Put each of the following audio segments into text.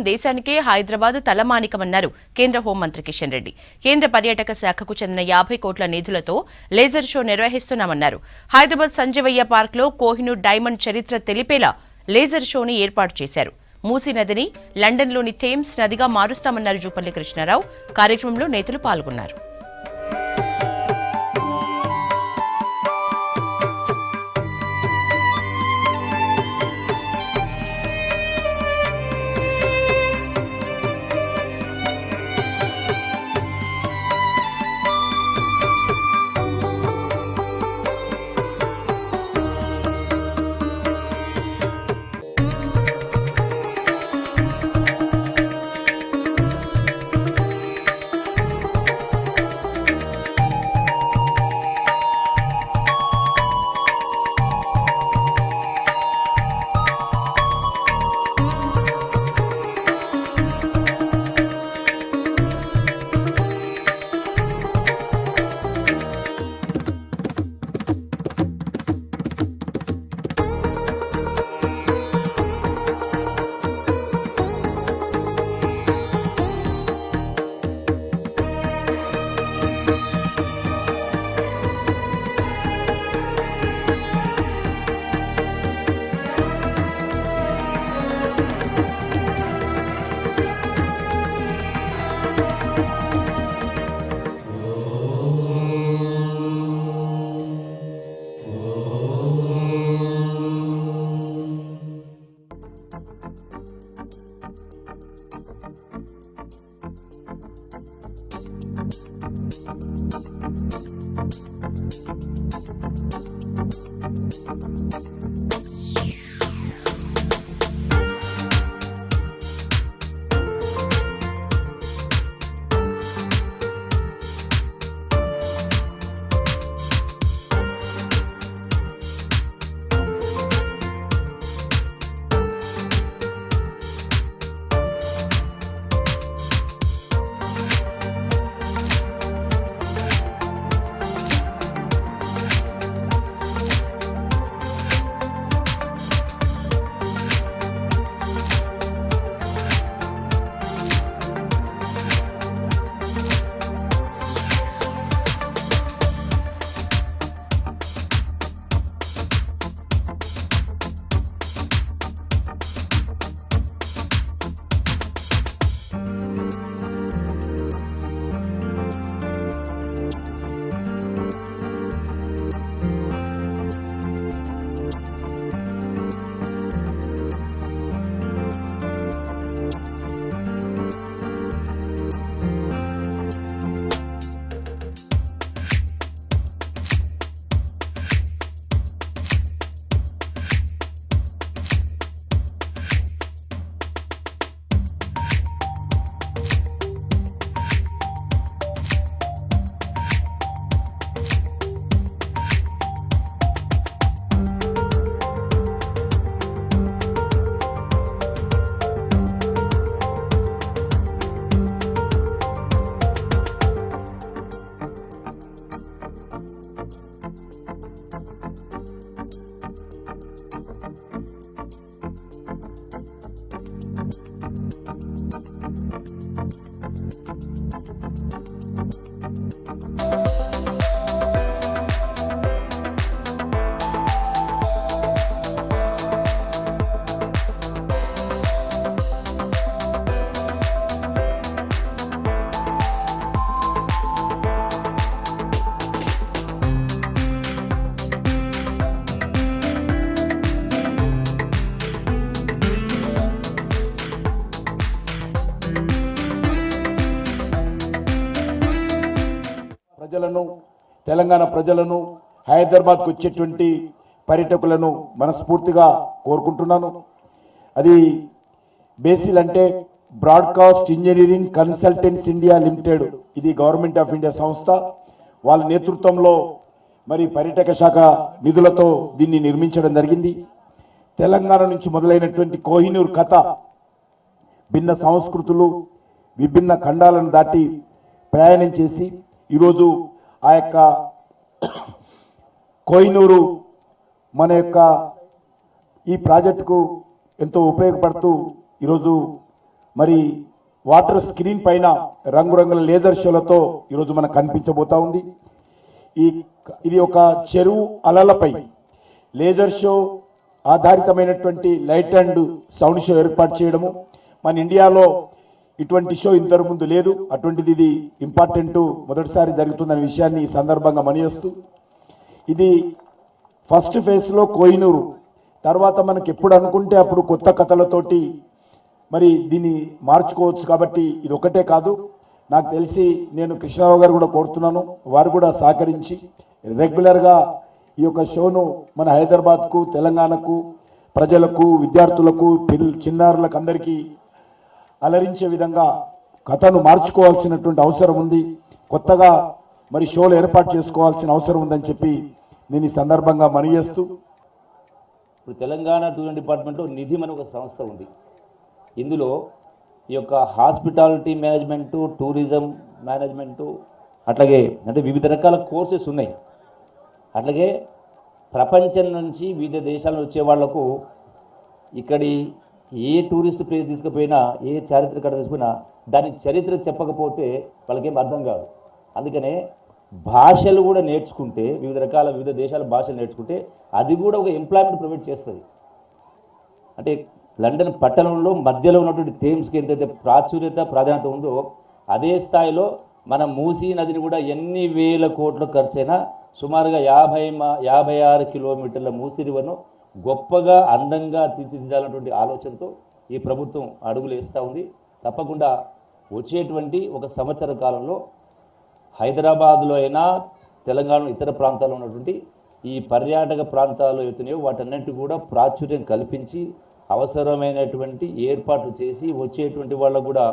దేశానికే హైదరాబాద్ తలమానికమన్నారు కేంద్ర హోంమంత్రి కిషన్ రెడ్డి. కేంద్ర పర్యాటక శాఖకు చెందిన 50 కోట్ల నిధులతో లేజర్ షో నిర్వహిస్తున్నామన్నారు. హైదరాబాద్ సంజీవయ్య పార్క్లో కోహినూర్ డైమండ్ చరిత్ర తెలిపేలా లేజర్ షోని ఏర్పాటు చేశారు. మూసీ నదిని లండన్లోని థేమ్స్ నదిగా మారుస్తామన్నారు జూపల్లి కృష్ణారావు. కార్యక్రమంలో నేతలు పాల్గొన్నారు. ప్రజలను తెలంగాణ ప్రజలను హైదరాబాద్కు వచ్చేటువంటి పర్యాటకులను మనస్ఫూర్తిగా కోరుకుంటున్నాను. అది బేసిల్ అంటే broadcast engineering consultants India limited, ఇది గవర్నమెంట్ ఆఫ్ ఇండియా సంస్థ. వాళ్ళ నేతృత్వంలో మరి పర్యాటక శాఖ నిధులతో దీన్ని నిర్మించడం జరిగింది. తెలంగాణ నుంచి మొదలైనటువంటి కోహినూర్ కథ భిన్న సంస్కృతులు విభిన్న ఖండాలను దాటి ప్రయాణం చేసి ఈరోజు ఆ యొక్క కోహినూరు మన యొక్క ఈ ప్రాజెక్టుకు ఎంతో ఉపయోగపడుతూ ఈరోజు మరి వాటర్ స్క్రీన్ పైన రంగురంగుల లేజర్ షోలతో ఈరోజు మనకు కనిపించబోతా ఉంది. ఇది ఒక చెరువు అలలపై లేజర్ షో ఆధారితమైనటువంటి లైట్ అండ్ సౌండ్ షో ఏర్పాటు చేయడము మన ఇండియాలో ఇటువంటి షో ఇంతకు ముందు లేదు. అటువంటిది ఇది ఇంపార్టెంట్, మొదటిసారి జరుగుతుందనే విషయాన్ని ఈ సందర్భంగా మనియేస్తూ, ఇది ఫస్ట్ ఫేజ్లో కోహినూరు, తర్వాత మనకి ఎప్పుడు అనుకుంటే అప్పుడు కొత్త కథలతోటి మరి దీన్ని మార్చుకోవచ్చు. కాబట్టి ఇది ఒకటే కాదు, నాకు తెలిసి నేను కృష్ణరావు గారు కూడా కోరుతున్నాను, వారు కూడా సహకరించి రెగ్యులర్గా ఈ యొక్క షోను మన హైదరాబాద్కు, తెలంగాణకు, ప్రజలకు, విద్యార్థులకు, చిన్నారులకు అందరికీ అలరించే విధంగా కథను మార్చుకోవాల్సినటువంటి అవసరం ఉంది. కొత్తగా మరి షోలు ఏర్పాటు చేసుకోవాల్సిన అవసరం ఉందని చెప్పి నేను ఈ సందర్భంగా మనవి చేస్తూ, ఇప్పుడు తెలంగాణ టూరిజం డిపార్ట్మెంట్లో నిధి అనే ఒక సంస్థ ఉంది. ఇందులో ఈ యొక్క హాస్పిటాలిటీ మేనేజ్మెంటు, టూరిజం మేనేజ్మెంటు, అట్లాగే అంటే వివిధ రకాల కోర్సెస్ ఉన్నాయి. అట్లాగే ప్రపంచం నుంచి వివిధ దేశాల వచ్చే వాళ్లకు ఇక్కడి ఏ టూరిస్ట్ ప్లేస్ తీసుకుపోయినా, ఏ చారిత్రక కథ తీసుకుపోయినా దాని చరిత్ర చెప్పకపోతే వాళ్ళకేం అర్థం కాదు. అందుకనే భాషలు కూడా నేర్చుకుంటే, వివిధ దేశాల భాషలు నేర్చుకుంటే అది కూడా ఒక ఎంప్లాయ్మెంట్ ప్రొవైడ్ చేస్తుంది. అంటే లండన్ పట్టణంలో మధ్యలో ఉన్నటువంటి థేమ్స్కి ఎంతైతే ప్రాచుర్యత, ప్రాధాన్యత ఉందో అదే స్థాయిలో మన మూసీ నదిని కూడా ఎన్ని వేల కోట్ల ఖర్చైనా సుమారుగా 56 కిలోమీటర్ల మూసీ రివర్ను గొప్పగా, అందంగా తీర్చిదిద్దాలన్నటువంటి ఆలోచనతో ఈ ప్రభుత్వం అడుగులు వేస్తూ ఉంది. తప్పకుండా వచ్చేటువంటి ఒక సంవత్సర కాలంలో హైదరాబాద్లో అయినా, తెలంగాణ ఇతర ప్రాంతాల్లో ఉన్నటువంటి ఈ పర్యాటక ప్రాంతాలు అవుతున్నాయో వాటన్నిటి కూడా ప్రాచుర్యం కల్పించి అవసరమైనటువంటి ఏర్పాట్లు చేసి వచ్చేటువంటి వాళ్ళకు కూడా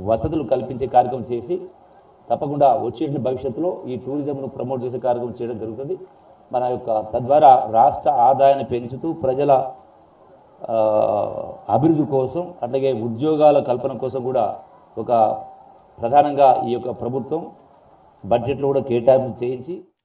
వసతులు కల్పించే కార్యక్రమం చేసి తప్పకుండా వచ్చేటువంటి భవిష్యత్తులో ఈ టూరిజంను ప్రమోట్ చేసే కార్యక్రమం చేయడం జరుగుతుంది. మన యొక్క తద్వారా రాష్ట్ర ఆదాయాన్ని పెంచుతూ ప్రజల అభివృద్ధి కోసం, అట్లాగే ఉద్యోగాల కల్పన కోసం కూడా ఒక ప్రధానంగా ఈ యొక్క ప్రభుత్వం బడ్జెట్లో కూడా కేటాయింపు చేయించి